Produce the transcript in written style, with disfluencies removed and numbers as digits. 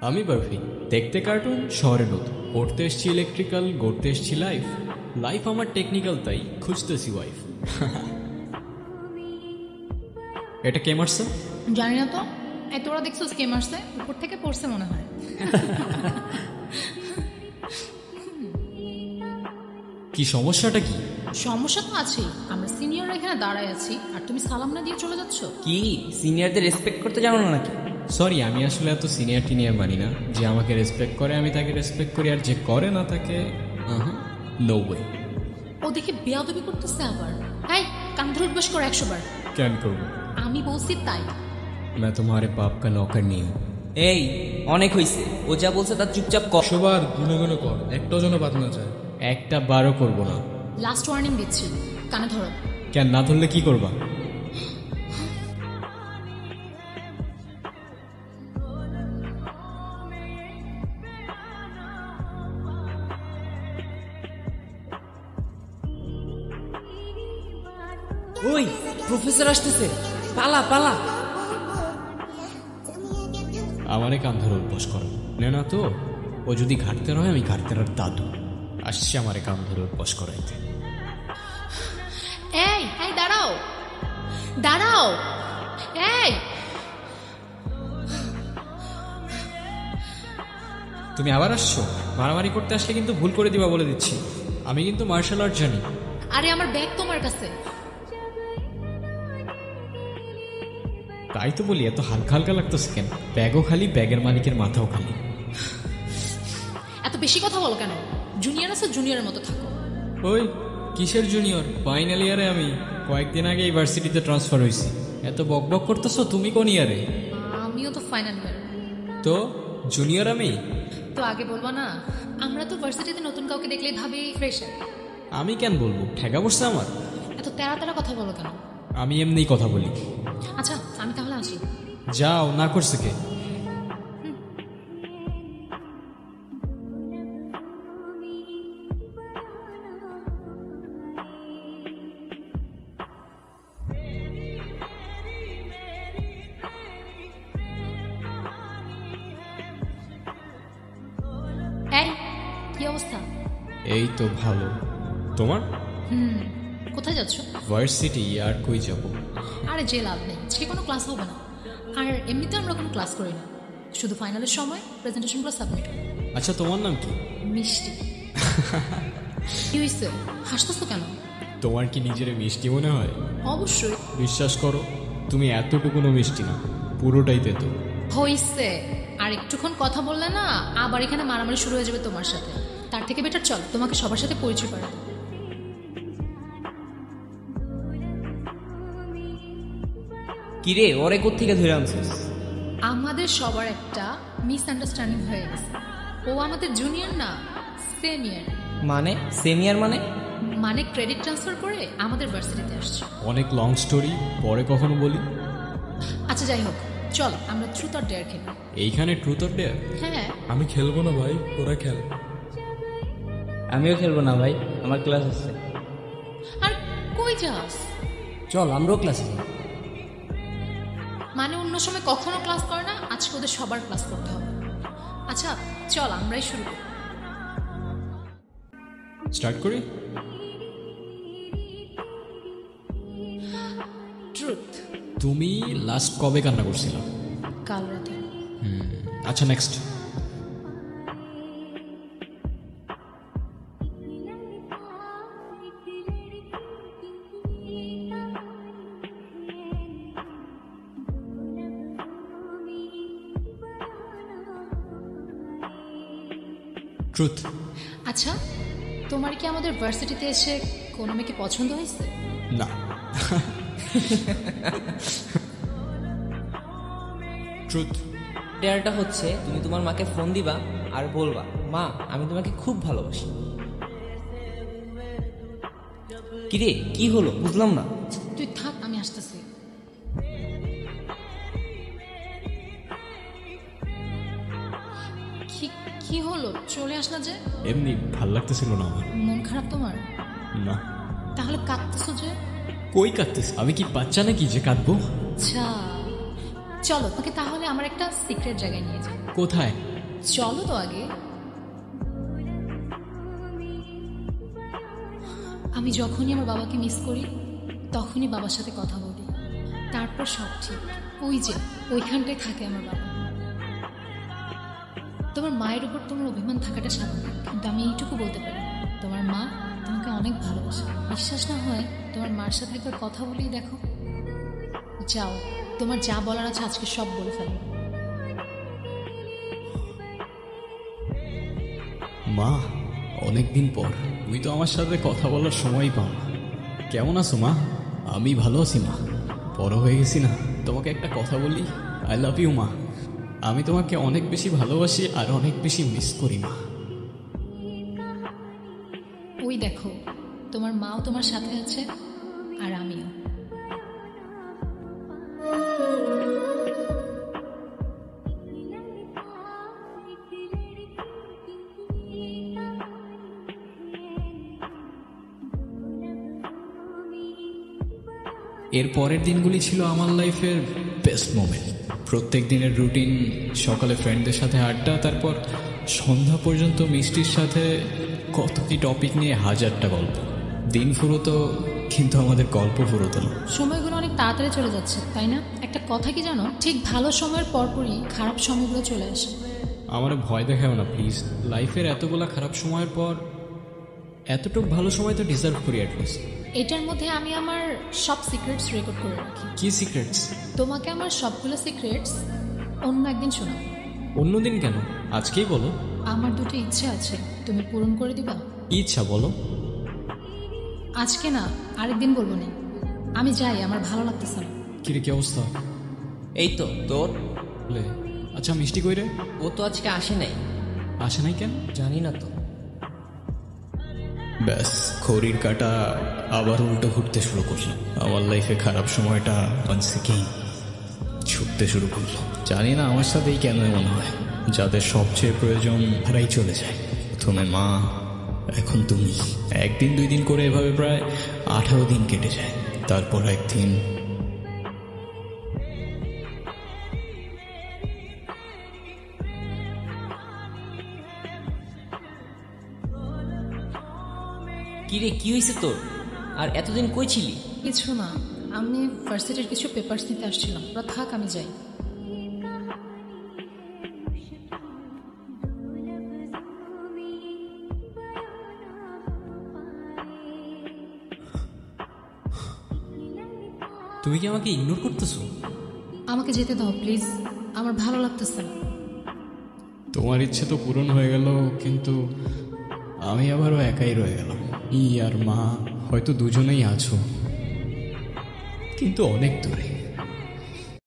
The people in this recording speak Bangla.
আমি বারফি, দেখতে কার্টুন, শহরে নতুন, পড়তে এসছি ইলেকট্রিক্যাল, গড়তে এসছি লাইফ। লাইফ আমার টেকনিক্যাল, তাই খুঁজতেছি ওয়াইফ। এটা কে মারছে? জানি না তো। এই তোরা দেখছিস কে মারছে? উপর থেকে পড়ছে মনে হয়। কি সমস্যাটা কি? সমস্যা তো আছেই। আমরা সিনিয়ররা এখানে দাঁড়ায় আছি আর তুমি সালাম না দিয়ে চলে যাচ্ছ। কি সিনিয়রদের রেসপেক্ট করতে জানো না নাকি? সরি, আমি আসলে এত সিনিয়র টিনিয়র মানি না। যে আমাকে রেসপেক্ট করে আমি তাকে রেসপেক্ট করি, আর যে করে না তাকে নো ওয়ে। ও দেখে বেয়াদবি করতেছে আবার। এই কান ধরে উঠবাস করো 100 বার। কেন করবো? আমি বলছি তাই। मैं तुम्हारे बाप का नौकर नहीं हूँ। এই অনেক হইছে, ও যা বলছে তার চুপচাপ কর। সবার গুনে গুনে কর, একটাও যেন বাদ না যায়। একটা বারও করবো না। লাস্ট ওয়ার্নিং দিচ্ছি, কানে ধরো। কেন না ধরলে কি করবা? ওই প্রফেসর আসতেছে, পালা পালা। আমারে কান ধরে উদ্বাস করো না তো। ও যদি ঘাটতে হয়, আমি ঘাটতের আর দাদু আসছে আমারে কান ধরে উদ্বাস করাইতে। এই এই দাঁড়াও দাঁড়াও। এই তুমি আবার আসছো? মারামারি করতে আসলে কিন্তু ভুল করে দিবা বলে দিচ্ছি। আমি কিন্তু মার্শাল আর্ট জানি। আরে আমার ব্যাগ তোমার কাছে। তাই তো বলি, এত হালকা হালকা লাগতেছে কেন? ব্যাগও খালি, ব্যাগের মালিকের মাথাও খালি। এত বেশি কথা বলো কেন? জুনিয়র আছে, জুনিয়রের মতো থাকো। ওই কিসের জুনিয়র? ফাইনাল ইয়ারে আমি। কয়েকদিন আগে ইউনিভার্সিটিতে ট্রান্সফার হয়েছি। এত বক বক করতেছো, তুমি কোন ইয়ারে? আমিও তো ফাইনাল ইয়ার। তো জুনিয়র আমি? তো আগে বলবো না? আমরা তো ভার্সিটিতে নতুন কাউকে দেখলেই ভাবি ফ্রেশার। আমি কেন বলবো? ঠেকা বসছে আমার। এত তেরা তেরা কথা বলো কেন? আমি এমনিই কথা বলি। আচ্ছা আমি তাহলে আসি। যাও, না করছে কে? এই কি অবস্থা? এই তো ভালো। তোমার? কোথায় যাচ্ছ? ভার্সিটি। আর কই যাব? আরে যে লাভ নেই, সে কোনো ক্লাস হবে না। আর এমনিতে আমরা কোনো ক্লাস করি না, শুধু ফাইনালের সময় প্রেজেন্টেশনগুলো সাবমিট করি। আচ্ছা, তোমার নাম কি? মিষ্টি। কি হয়েছে? হাসতেছো কেন? তোমার কি নিজের মিষ্টি মনে হয়? অবশ্যই। বিশ্বাস করো, তুমি এতটুকুনো মিষ্টি না, পুরোটাই তেতো। হইছে। আর একটুক্ষণ কথা বললে না, আবার এখানে মারামারি শুরু হয়ে যাবে তোমার সাথে। তার থেকে বেটার চল তোমাকে সবার সাথে পরিচয় করা। কিরে ওরে কোত্থেকে ধরে আনছিস? আমাদের সবার একটা মিসআন্ডারস্ট্যান্ডিং হয়ে গেছে। ও আমাদের জুনিয়র না, সিনিয়র। মানে সেমিয়ার মানে? মানে ক্রেডিট ট্রান্সফার করে আমাদের ভার্সিটিতে আসছে। অনেক লং স্টোরি, পরে কখনো বলি। আচ্ছা যাই হোক, চল আমরা ট্রুথ অর ডেয়ার খেলি। এইখানে ট্রুথ অর ডেয়ার? হ্যাঁ। আমি খেলবো না ভাই, ওরা খেল। আমিও খেলবো না ভাই, আমার ক্লাস আছে। আর কই যাস? চল আমরাও ক্লাসে যাই। মানে অন্য সময় কখনো ক্লাস করে না, আজকে ওদের সবার ক্লাস করতে হবে। আচ্ছা চল আমরাই শুরু করি। স্টার্ট করি। ট্রুথ। তুমি লাস্ট কবে কান্না করছিলা? কাল রাতে। আচ্ছা নেক্সট। ট্রুথ। আচ্ছা তোমার কি আমাদের ভার্সিটিতে এসে কোনো মেয়েকে পছন্দ হয়েছে? না। ট্রুথ। ডেয়ারটা হচ্ছে তুমি তোমার মাকে ফোন দিবা আর বলবা, মা আমি তোমাকে খুব ভালোবাসি। কিরে কি হলো বুঝলাম না। তুই থাক, আমি আসতেছি। কি হলো, চলে আসলা যে? এমনি ভাল লাগতেছিল না আমার। মন খারাপ তোমার? না। তাহলে কাঁদতেছো যে? কই কাঁদতেছে? আমি কি বাচ্চা নাকি যে কাঁদবো? আচ্ছা চলো তোকে তাহলে আমার একটা সিক্রেট জায়গায় নিয়ে যাই। কোথায়? চলো তো আগে। আমি যখনই আমার বাবাকে মিস করি তখনই বাবার সাথে কথা বলি, তারপর সব ঠিক। ওই যে ওইখানটায় থাকে আমার বাবা। তোমার মায়ের উপর তোমার অভিমান থাকাটা স্বাভাবিক, কিন্তু আমি এইটুকু বলতে পারি তোমার মা তোমাকে অনেক ভালোবাসে। বিশ্বাস না হয় তোমার মার সাথে একবার কথা বলেই দেখো। যাও, তোমার যা বলার আছে আজকে সব বলে ফেলো। মা, অনেকদিন পর তুমি তো আমার সাথে কথা বলার সময় পাও না। কেমন আছো মা? আমি ভালো আছি মা। বড় হয়ে গেছি না, তোমাকে একটা কথা বলি, আই লাভ ইউ মা। আমি তোমাকে অনেক বেশি ভালোবাসি আর অনেক বেশি মিস করি মা। ওই দেখো, তোমার মাও তোমার সাথে আছে আর আমিও। এর পরের দিনগুলি ছিল আমার লাইফের বেস্ট মোমেন্ট। প্রত্যেক দিনের রুটিন, সকালে ফ্রেন্ডদের সাথে আড্ডা, তারপর সন্ধ্যা পর্যন্ত মিষ্টির সাথে কত কি টপিক নিয়ে হাজারটা গল্প। দিন ফুরোতো কিন্তু আমাদের গল্প ফুরোতো না। সময়গুলো অনেক তাড়াতাড়ি চলে যাচ্ছে, তাই না? একটা কথা কি জানো, ঠিক ভালো সময়ের পরপরই খারাপ সময়গুলো চলে আসে। আমার ভয় দেখাও না প্লিজ। লাইফের এতগুলা খারাপ সময়ের পর এতটুকু ভালো সময় তো ডিজার্ভ করি অ্যাটলিস্ট। এটার মধ্যে আমি আমার সব সিক্রেটস রেকর্ড করে রাখি। কি সিক্রেটস? তোমাকে আমার সবগুলো সিক্রেটস অন্য একদিন শোনাবো। অন্যদিন কেন? আজকেই বলো। আমার দুটো ইচ্ছা আছে, তুমি পূরণ করে দিবা? কি ইচ্ছা বলো? আজকে না, আরেকদিন বলবো না। আমি যাই, আমার ভালো লাগতেছে না। কিরে, কি অবস্থা? এই তো তোর। বলে, আচ্ছা মিষ্টি কই রে? ও তো আজকে আসে নাই। আসে নাই কেন? জানি না তো। ব্যাস, ঘড়ির কাঁটা আবার উল্টো ঘুরতে শুরু করলো। আমার লাইফে খারাপ সময়টা once again ছুটতে শুরু করলো। জানি না আমার সাথেই কেন এমন হয়। যাদের সবচেয়ে প্রয়োজন তারাই চলে যায়। প্রথমে মা, এখন তুমি। একদিন দুই দিন করে এভাবে প্রায় 18 দিন কেটে যায়। তারপর একদিন কি রে, কি হয়েছে তোর? আর এতদিন কই ছিলি? কিছু না, আমি ভার্সিটির কিছু পেপারস নিতে আসছিলাম। ওরা থাক, আমি যাই। তুমি কি আমাকে ইগনোর করতেছো? আমাকে যেতে দাও প্লিজ, আমার ভালো লাগতেছে না। তোমার ইচ্ছে তো পূরণ হয়ে গেল, কিন্তু আমি আবারও একাই রয়ে গেলাম। ই আর মা হয়তো দুজনেই আছো, কিন্তু অনেক দূরে।